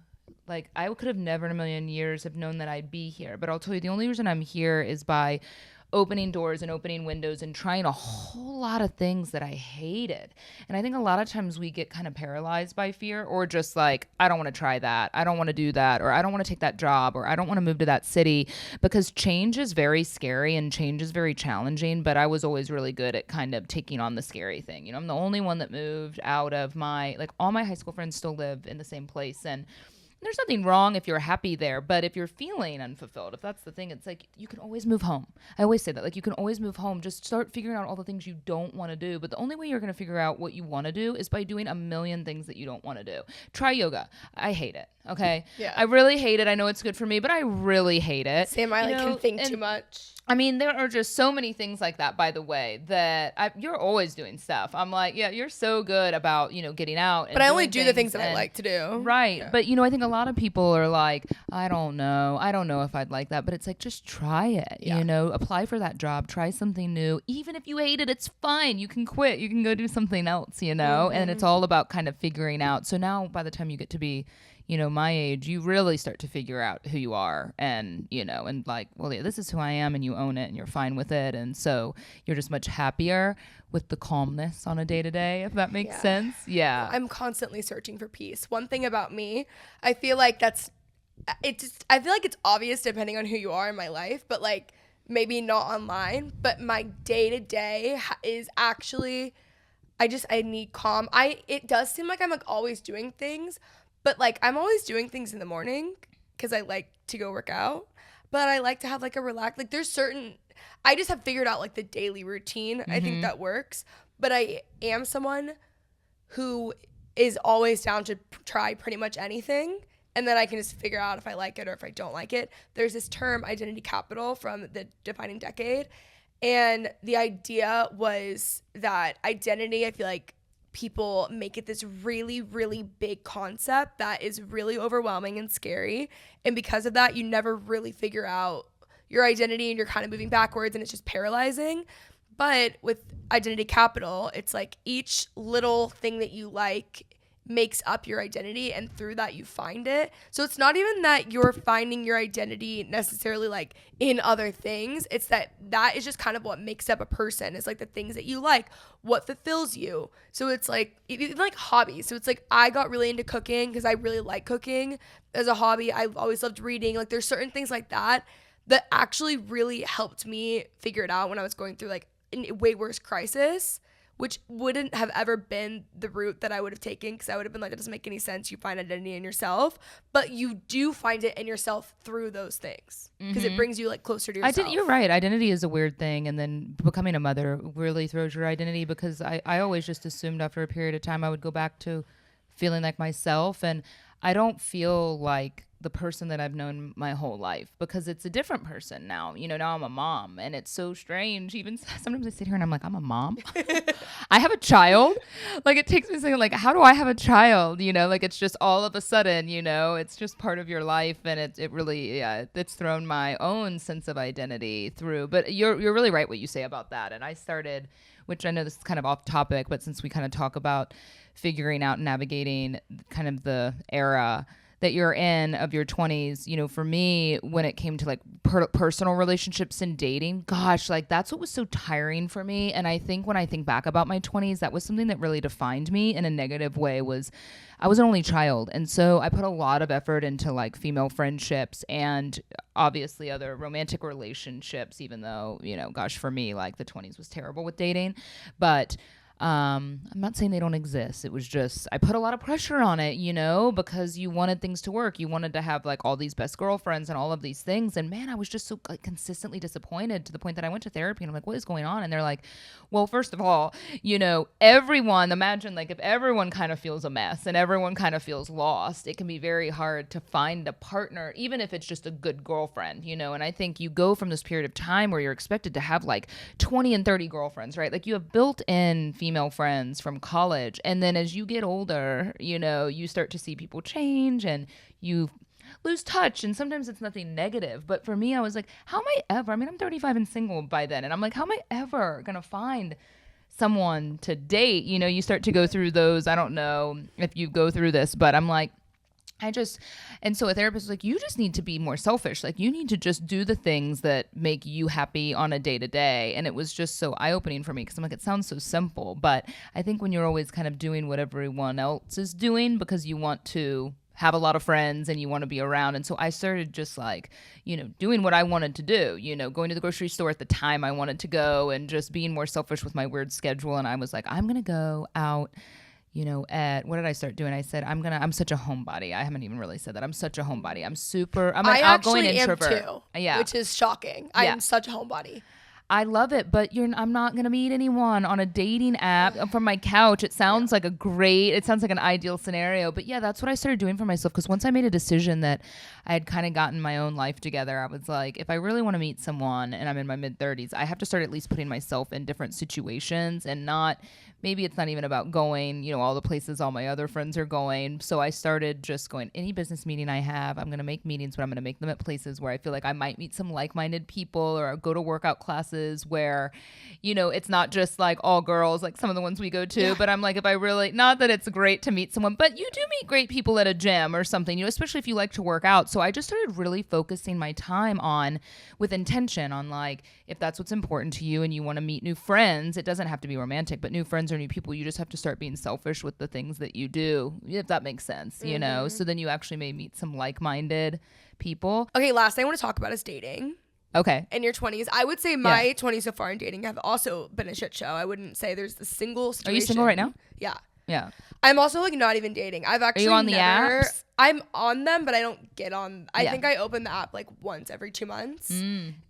Like, I could have never in a million years have known that I'd be here. But I'll tell you, the only reason I'm here is by opening doors and opening windows and trying a whole lot of things that I hated. And I think a lot of times we get kind of paralyzed by fear, or just like, I don't want to try that, I don't want to do that, or I don't want to take that job, or I don't want to move to that city, because change is very scary and change is very challenging. But I was always really good at kind of taking on the scary thing. You know, I'm the only one that moved out of my, like, all my high school friends still live in the same place, and there's nothing wrong if you're happy there, but if you're feeling unfulfilled, if that's the thing, it's like, you can always move home. I always say that, like, you can always move home. Just start figuring out all the things you don't want to do. But the only way you're going to figure out what you want to do is by doing a million things that you don't want to do. Try yoga. I hate it. Okay. Yeah. I really hate it. I know it's good for me, but I really hate it. Same. I can think too much. I mean, there are just so many things like that, by the way, that you're always doing stuff. I'm like, yeah, you're so good about, getting out. But I only do the things that I like to do. Right. Yeah. But, I think a lot of people are like, I don't know if I'd like that. But it's like, just try it, apply for that job, try something new. Even if you hate it, it's fine. You can quit. You can go do something else, And it's all about kind of figuring out. So now by the time you get to be, my age, you really start to figure out who you are, and, and like, well, yeah, this is who I am, and you own it and you're fine with it. And so you're just much happier with the calmness on a day to day, if that makes sense. Yeah. I'm constantly searching for peace. One thing about me, I feel like I feel like it's obvious depending on who you are in my life, but like maybe not online, but my day to day is actually, I need calm. It does seem like I'm like always doing things, but like I'm always doing things in the morning because I like to go work out, but I like to have like a relax, like I just have figured out like the daily routine. Mm-hmm. I think that works, but I am someone who is always down to try pretty much anything, and then I can just figure out if I like it or if I don't like it. There's this term, identity capital, from the Defining Decade, and the idea was that identity, I feel like people make it this really, really big concept that is really overwhelming and scary. And because of that, you never really figure out your identity and you're kind of moving backwards, and it's just paralyzing. But with identity capital, it's like each little thing that you like makes up your identity, and through that you find it. So it's not even that you're finding your identity necessarily like in other things. It's that is just kind of what makes up a person. It's like the things that you like, what fulfills you. So it's like even like hobbies. So it's like I got really into cooking because I really like cooking as a hobby. I've always loved reading. Like there's certain things like that actually really helped me figure it out when I was going through like a way worse crisis, which wouldn't have ever been the route that I would have taken, because I would have been like, that doesn't make any sense. You find identity in yourself, but you do find it in yourself through those things, because it brings you like closer to yourself. You're right. Identity is a weird thing. And then becoming a mother really throws your identity, because I always just assumed after a period of time I would go back to feeling like myself. And I don't feel like the person that I've known my whole life, because it's a different person now. Now I'm a mom, and it's so strange. Even sometimes I sit here and I'm like, I'm a mom. I have a child. Like it takes me saying, like, how do I have a child? Like it's just all of a sudden, it's just part of your life, and it really, it's thrown my own sense of identity through. But you're really right what you say about that. And I started, which I know this is kind of off topic, but since we kind of talk about figuring out and navigating kind of the era that you're in of your 20s, for me, when it came to like personal relationships and dating, gosh, like that's what was so tiring for me. And I think when I think back about my 20s, that was something that really defined me in a negative way. Was I was an only child, and so I put a lot of effort into like female friendships and obviously other romantic relationships, even though, gosh, for me, like the 20s was terrible with dating. But I'm not saying they don't exist. It was just, I put a lot of pressure on it, because you wanted things to work. You wanted to have like all these best girlfriends and all of these things. And man, I was just so like consistently disappointed, to the point that I went to therapy and I'm like, what is going on? And they're like, well, first of all, everyone, imagine like if everyone kind of feels a mess and everyone kind of feels lost, it can be very hard to find a partner, even if it's just a good girlfriend, and I think you go from this period of time where you're expected to have like 20 and 30 girlfriends, right? Like you have built in female friends from college, and then as you get older, you start to see people change and you lose touch, and sometimes it's nothing negative. But for me, I was like, how am I ever, I'm 35 and single by then, and I'm like, how am I ever gonna find someone to date? You start to go through those, I don't know if you go through this, but I'm like, And so a therapist was like, you just need to be more selfish. Like, you need to just do the things that make you happy on a day to day. And it was just so eye opening for me because I'm like, it sounds so simple. But I think when you're always kind of doing what everyone else is doing because you want to have a lot of friends and you want to be around. And so I started just like, doing what I wanted to do, going to the grocery store at the time I wanted to go and just being more selfish with my weird schedule. And I was like, I'm going to go out. At what did I start doing? I said, I'm such a homebody. I haven't even really said that. I'm such a homebody. I'm an outgoing introvert. Too, yeah. Which is shocking. I am such a homebody. I love it, but I'm not going to meet anyone on a dating app from my couch. It sounds like it sounds like an ideal scenario. But yeah, that's what I started doing for myself. Because once I made a decision that I had kind of gotten my own life together, I was like, if I really want to meet someone and I'm in my mid-30s, I have to start at least putting myself in different situations and maybe it's not even about going, all the places all my other friends are going. So I started just going, any business meeting I have, I'm going to make meetings, but I'm going to make them at places where I feel like I might meet some like-minded people, or go to workout classes where, it's not just like all girls, like some of the ones we go to, but I'm like, if I really, not that it's great to meet someone, but you do meet great people at a gym or something, especially if you like to work out. So I just started really focusing my time with intention on like, if that's what's important to you and you want to meet new friends, it doesn't have to be romantic, but new friends or new people, you just have to start being selfish with the things that you do, if that makes sense, so then you actually may meet some like-minded people. Okay, last thing I want to talk about is dating. Okay. In your 20s. I would say my 20s so far in dating have also been a shit show. I wouldn't say there's a single situation. Are you single right now? Yeah. Yeah. I'm also like not even dating. I've actually Are you on the apps? I'm on them, but I don't get on. I think I open the app like once every 2 months.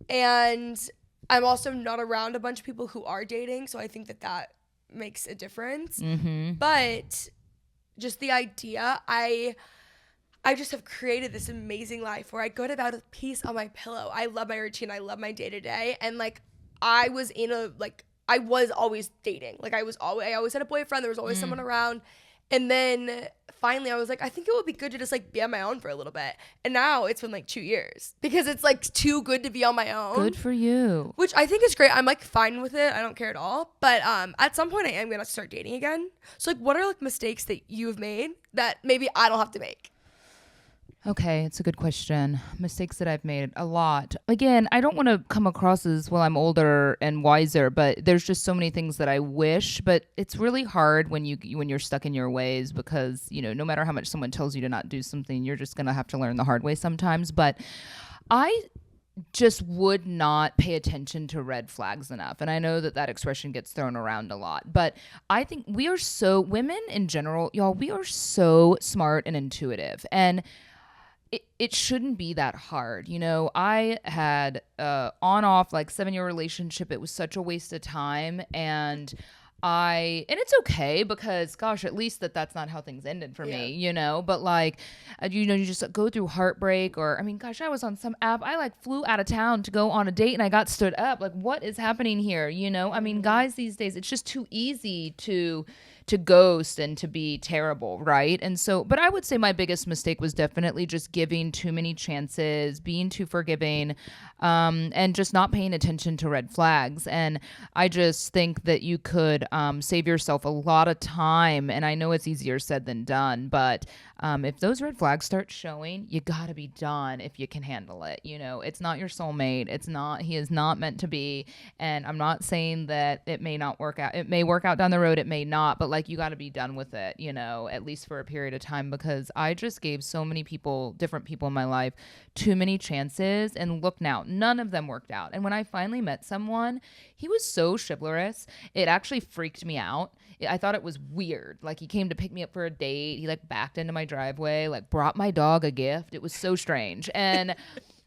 And I'm also not around a bunch of people who are dating, so I think that makes a difference. But just the idea, I just have created this amazing life where I go to bed with peace on my pillow. I love my routine. I love my day to day. And like I was always dating. Like I always had a boyfriend. There was always someone around. And then finally I was like, I think it would be good to just like be on my own for a little bit. And now it's been like 2 years because it's like too good to be on my own. Good for you. Which I think is great. I'm like fine with it. I don't care at all. But at some point I am going to start dating again. So like what are like mistakes that you've made that maybe I don't have to make? Okay, it's a good question. Mistakes that I've made, a lot. Again, I don't want to come across as, well, I'm older and wiser, but there's just so many things that I wish, but it's really hard when you're stuck in your ways because, no matter how much someone tells you to not do something, you're just going to have to learn the hard way sometimes. But I just would not pay attention to red flags enough. And I know that expression gets thrown around a lot, but I think women in general, y'all, we are so smart and intuitive. And it shouldn't be that hard. I had on-off like 7-year relationship. It was such a waste of time. And it's okay because gosh, at least that's not how things ended for me, but like, you just go through heartbreak gosh, I was on some app. I like flew out of town to go on a date and I got stood up. Like what is happening here? Guys these days, it's just too easy to ghost and to be terrible, right? And so, but I would say my biggest mistake was definitely just giving too many chances, being too forgiving, and just not paying attention to red flags. And I just think that you could save yourself a lot of time. And I know it's easier said than done, but if those red flags start showing, you gotta be done if you can handle it. It's not your soulmate. He is not meant to be. And I'm not saying that it may not work out. It may work out down the road. It may not, but like you got to be done with it, at least for a period of time, because I just gave so many different people in my life, too many chances. And look now, none of them worked out. And when I finally met someone, he was so chivalrous. It actually freaked me out. I thought it was weird. Like he came to pick me up for a date. He like backed into my driveway, like brought my dog a gift. It was so strange. And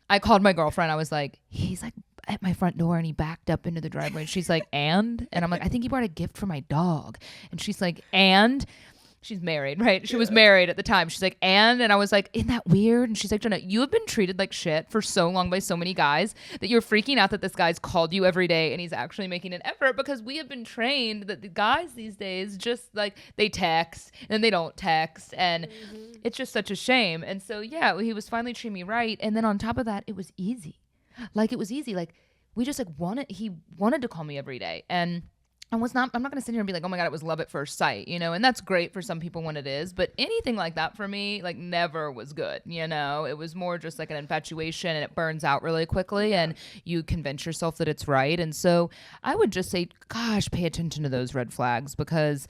I called my girlfriend. I was like, he's like at my front door and he backed up into the driveway. And she's like, and I'm like, I think he brought a gift for my dog. And she's like, and she's married, right? She was married at the time. She's like, and I was like, isn't that weird? And she's like, Jenna, you have been treated like shit for so long by so many guys that you're freaking out that this guy's called you every day and he's actually making an effort, because we have been trained that the guys these days just like they text and they don't text, and it's just such a shame. And so yeah, he was finally treating me right. And then on top of that, it was easy. Like we just like he wanted to call me every day. And I'm not going to sit here and be like, oh my God, it was love at first sight, you know, and that's great for some people when it is, but anything like that for me, like never was good, you know, it was more just like an infatuation and it burns out really quickly and you convince yourself that it's right. And so I would just say, gosh, pay attention to those red flags, because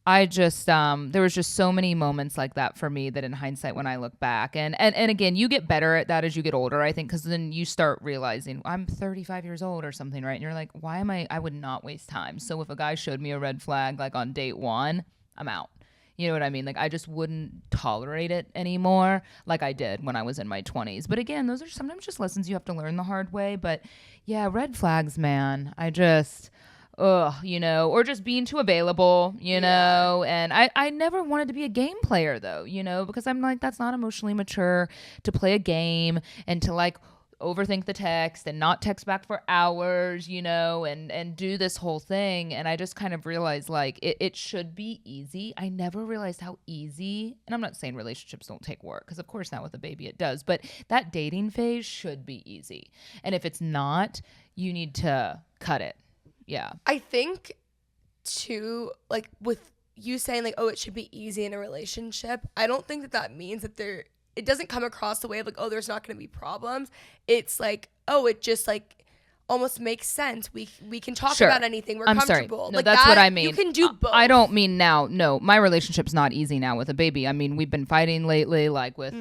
I just, there was just so many moments like that for me that in hindsight, when I look back and again, you get better at that as you get older, I think, because then you start realizing I'm 35 years old or something, right? And you're like, I would not waste time. So if a guy showed me a red flag, like on date 1, I'm out. You know what I mean? Like I just wouldn't tolerate it anymore like I did when I was in my 20s. But again, those are sometimes just lessons you have to learn the hard way. But yeah, red flags, man. You know, or just being too available, you know, and I never wanted to be a game player though, you know, because I'm like, that's not emotionally mature to play a game and to like overthink the text and not text back for hours, you know, and do this whole thing. And I just kind of realized like it should be easy. I never realized how easy, and I'm not saying relationships don't take work, because of course not with a baby it does, but that dating phase should be easy. And if it's not, you need to cut it. Yeah. I think too, like with you saying like, oh, it should be easy in a relationship. I don't think that means that it doesn't come across the way of like, oh, there's not going to be problems. It's like, oh, it just like almost makes sense. We can talk about anything. We're comfortable. Sorry. No, like that's what I mean. You can do both. I don't mean now. No, my relationship's not easy now with a baby. I mean, we've been fighting lately, like with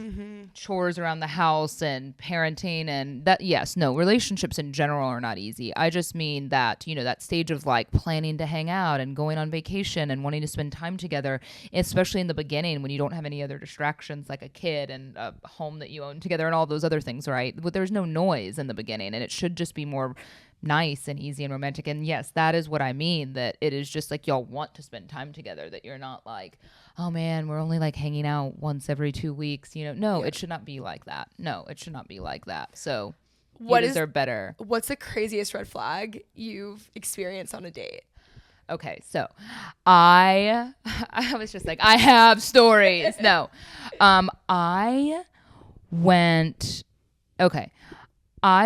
chores around the house and parenting and that. Yes, no, relationships in general are not easy. I just mean that, you know, that stage of like planning to hang out and going on vacation and wanting to spend time together, especially in the beginning when you don't have any other distractions like a kid and a home that you own together and all those other things, right? But there's no noise in the beginning, and it should just be more nice and easy and romantic. And yes, that is what I mean, that it is just like y'all want to spend time together, that you're not like, oh man, we're only like hanging out once every 2 weeks, you know. No, it should not be like that. No, it should not be like that. So you deserve better. What's the craziest red flag you've experienced on a date? Okay, so I was just like, I have stories. No, I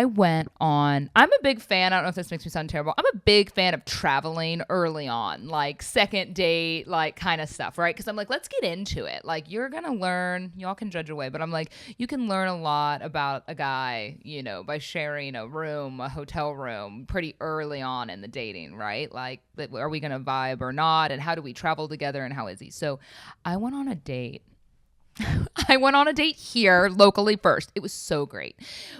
went on, I'm a big fan, I don't know if this makes me sound terrible, I'm a big fan of traveling early on, like second date, like kind of stuff, right? Because I'm like, let's get into it. Like you're going to learn, y'all can judge away, but I'm like, you can learn a lot about a guy, you know, by sharing a hotel room pretty early on in the dating, right? Like, are we going to vibe or not? And how do we travel together and how is he? So I went on a date. Here locally first. It was so great.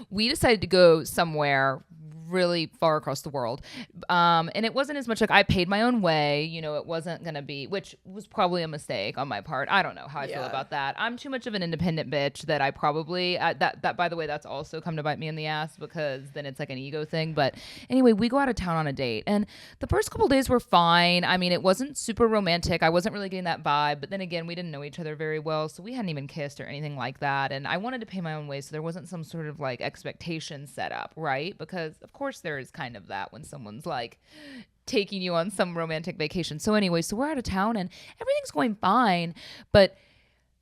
We decided to go somewhere really far across the world. And it wasn't as much like I paid my own way, you know, it wasn't going to be, which was probably a mistake on my part. I don't know how I feel about that. I'm too much of an independent bitch that I probably, that by the way, that's also come to bite me in the ass, because then it's like an ego thing. But anyway, we go out of town on a date and the first couple days were fine. I mean, it wasn't super romantic. I wasn't really getting that vibe, but then again, we didn't know each other very well. So we hadn't even kissed or anything like that. And I wanted to pay my own way. So there wasn't some sort of like expectation set up, right? Because of course there is kind of that when someone's like taking you on some romantic vacation. So anyway, so we're out of town and everything's going fine, but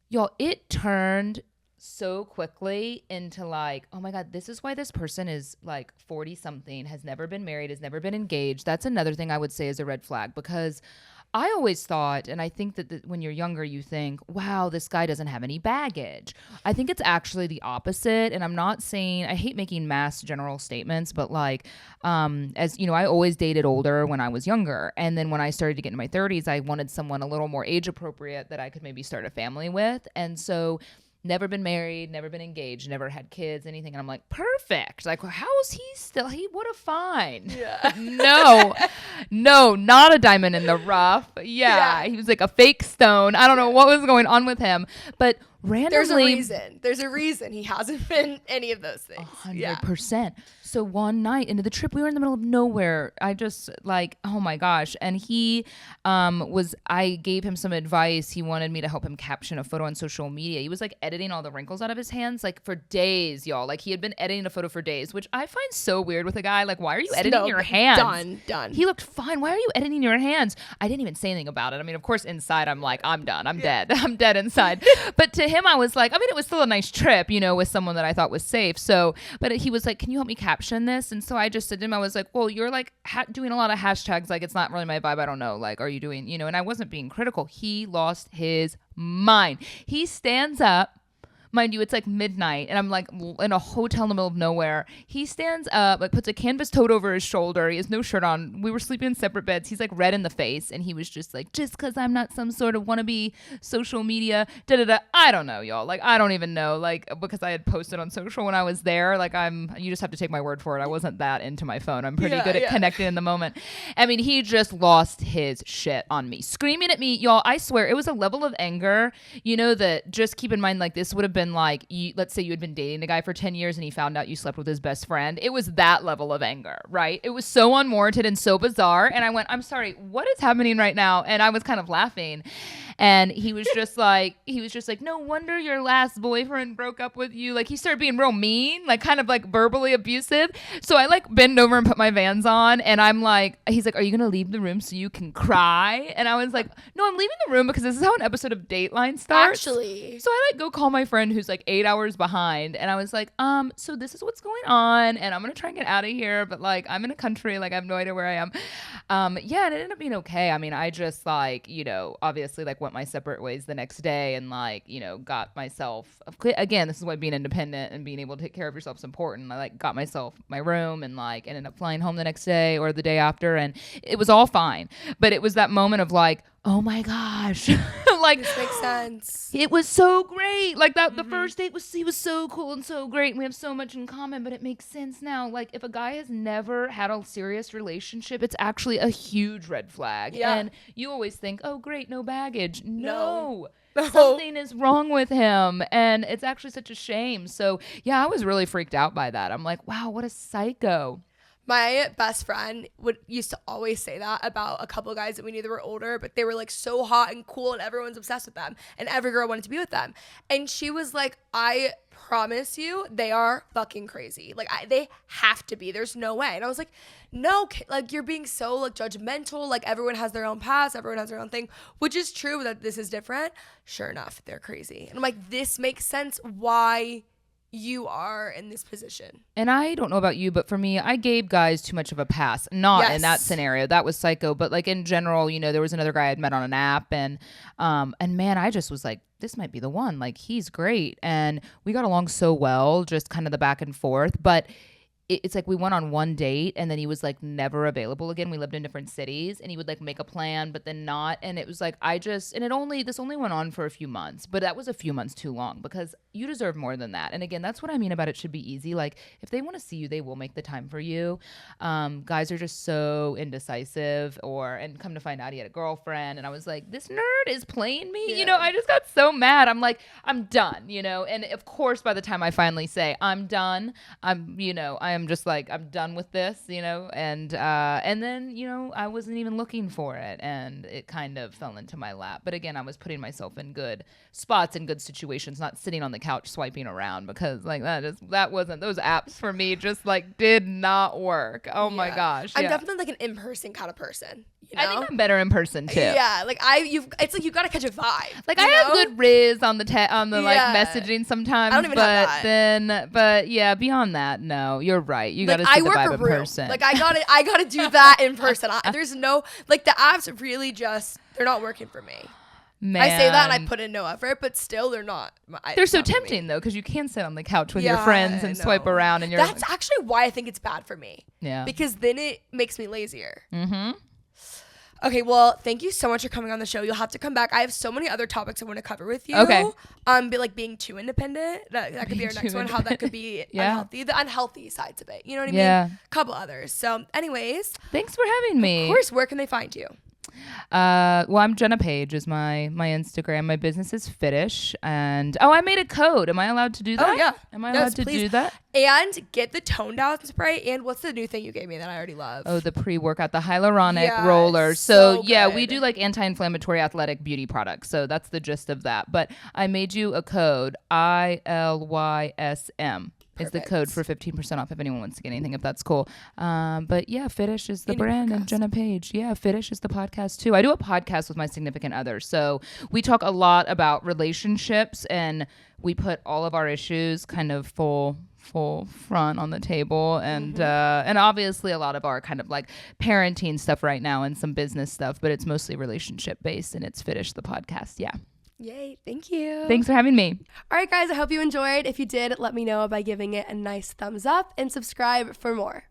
y'all, it turned so quickly into like, oh my God, this is why this person is like 40 something, has never been married, has never been engaged. That's another thing I would say is a red flag, because I always thought, and I think that when you're younger, you think, wow, this guy doesn't have any baggage. I think it's actually the opposite. And I'm not saying, I hate making mass general statements, but like, as you know, I always dated older when I was younger. And then when I started to get into my 30s, I wanted someone a little more age appropriate that I could maybe start a family with. And so never been married, never been engaged, never had kids, anything. And I'm like, perfect. Like, how is he would have find. Yeah. No, not a diamond in the rough. Yeah. He was like a fake stone. I don't know what was going on with him. But randomly. There's a reason he hasn't been any of those things. 100%. So one night into the trip, we were in the middle of nowhere. I just like, oh my gosh. And he I gave him some advice. He wanted me to help him caption a photo on social media. He was like editing all the wrinkles out of his hands, like for days, y'all. Like he had been editing a photo for days, which I find so weird with a guy. Like, why are you editing your hands? Done. He looked fine. Why are you editing your hands? I didn't even say anything about it. I mean, of course, inside I'm like, I'm done. I'm dead. I'm dead inside. But to him, I was like, I mean, it was still a nice trip, you know, with someone that I thought was safe. So, but he was like, can you help me caption caption this. And so I just said to him, I was like, well, you're like doing a lot of hashtags. Like, it's not really my vibe. I don't know. Like, are you doing, you know, and I wasn't being critical. He lost his mind. He stands up. Mind you, it's like midnight and I'm like in a hotel in the middle of nowhere. He stands up, like puts a canvas tote over his shoulder. He has no shirt on. We were sleeping in separate beds. He's like red in the face. And he was just like, just because I'm not some sort of wannabe social media, da-da-da. I don't know, y'all. Like, I don't even know. Like, because I had posted on social when I was there. Like, you just have to take my word for it. I wasn't that into my phone. I'm pretty good at connecting in the moment. I mean, he just lost his shit on me. Screaming at me, y'all. I swear, it was a level of anger, you know, that just keep in mind, like, this would have been like, let's say you had been dating a guy for 10 years and he found out you slept with his best friend. It was that level of anger, right? It was so unwarranted and so bizarre. And I went, I'm sorry, what is happening right now? And I was kind of laughing. And he was just like, no wonder your last boyfriend broke up with you. Like, he started being real mean, like kind of like verbally abusive. So I like bend over and put my Vans on. And I'm like, he's like, are you going to leave the room so you can cry? And I was like, no, I'm leaving the room because this is how an episode of Dateline starts. Actually. So I like go call my friend who's like 8 hours behind. And I was like, so this is what's going on. And I'm going to try and get out of here. But like, I'm in a country, like I have no idea where I am. Yeah, and it ended up being okay. I mean, I just like, you know, obviously like went my separate ways the next day and like, you know, got myself, again, this is why being independent and being able to take care of yourself is important. I like got myself my room and like ended up flying home the next day or the day after, and it was all fine. But it was that moment of like, oh my gosh, like this makes sense. It was so great. Like that, the first date he was so cool and so great. And we have so much in common, but it makes sense now. Like if a guy has never had a serious relationship, it's actually a huge red flag. Yeah. And you always think, oh great, no baggage. No. Something is wrong with him. And it's actually such a shame. So yeah, I was really freaked out by that. I'm like, wow, what a psycho. My best friend used to always say that about a couple of guys that we knew that were older, but they were like so hot and cool and everyone's obsessed with them and every girl wanted to be with them. And she was like, I promise you they are fucking crazy. Like they have to be. There's no way. And I was like, no, like you're being so like judgmental. Like everyone has their own past. Everyone has their own thing, which is true that this is different. Sure enough, they're crazy. And I'm like, this makes sense why you are in this position. And I don't know about you, but for me, I gave guys too much of a pass. Not in that scenario. That was psycho. But like in general, you know, there was another guy I'd met on an app and man, I just was like, this might be the one. Like he's great. And we got along so well, just kind of the back and forth. But it's like we went on one date and then he was like never available again. We lived in different cities and he would like make a plan but then not, and it was like this only went on for a few months, but that was a few months too long because you deserve more than that. And again, that's what I mean about it should be easy. Like if they want to see you, they will make the time for you. Guys are just so indecisive and come to find out he had a girlfriend and I was like, this nerd is playing me. You know, I just got so mad. I'm like, I'm done, you know. And of course by the time I finally say I'm done, I'm just like, I'm done with this, you know, and then, you know, I wasn't even looking for it and it kind of fell into my lap. But again, I was putting myself in good spots and good situations, not sitting on the couch swiping around because like that wasn't, those apps for me just like did not work. Oh my gosh. I'm definitely like an in-person kind of person. You know? I think I'm better in person too. Yeah, like it's like you gotta catch a vibe. Like I have good riz on the like messaging sometimes. I don't even have that. But yeah, beyond that, no, you're right. You gotta see the vibe in person. Like I gotta do that in person. There's no like the apps really just they're not working for me. Man. I say that and I put in no effort, but still they're not. They're so tempting though, because you can sit on the couch with your friends and swipe around, and that's actually why I think it's bad for me. Yeah, because then it makes me lazier. Mm-hmm. Okay, well, thank you so much for coming on the show. You'll have to come back. I have so many other topics I want to cover with you. Okay. But like being too independent, that could be our next one. How that could be unhealthy, the unhealthy sides of it. You know what I mean? Yeah. A couple others. So, anyways, thanks for having me. Of course. Where can they find you? Well, I'm Jenna Page is my Instagram. My business is Fitish, and I made a code. Am I allowed to do that? Oh yeah. Am I allowed to do that? And get the toned down spray. And what's the new thing you gave me that I already love? Oh, the pre-workout, the hyaluronic roller. So yeah, we do like anti-inflammatory athletic beauty products. So that's the gist of that. But I made you a code ILYSM. Perfect. Is the code for 15% off if anyone wants to get anything, if that's cool. But yeah, Fitish is the brand and Jenna Page. Yeah, Fitish is the podcast too. I do a podcast with my significant other. So we talk a lot about relationships and we put all of our issues kind of full full front on the table, and obviously a lot of our kind of like parenting stuff right now and some business stuff, but it's mostly relationship based, and it's Fitish the podcast. Yeah. Yay. Thank you. Thanks for having me. All right, guys, I hope you enjoyed. If you did, let me know by giving it a nice thumbs up and subscribe for more.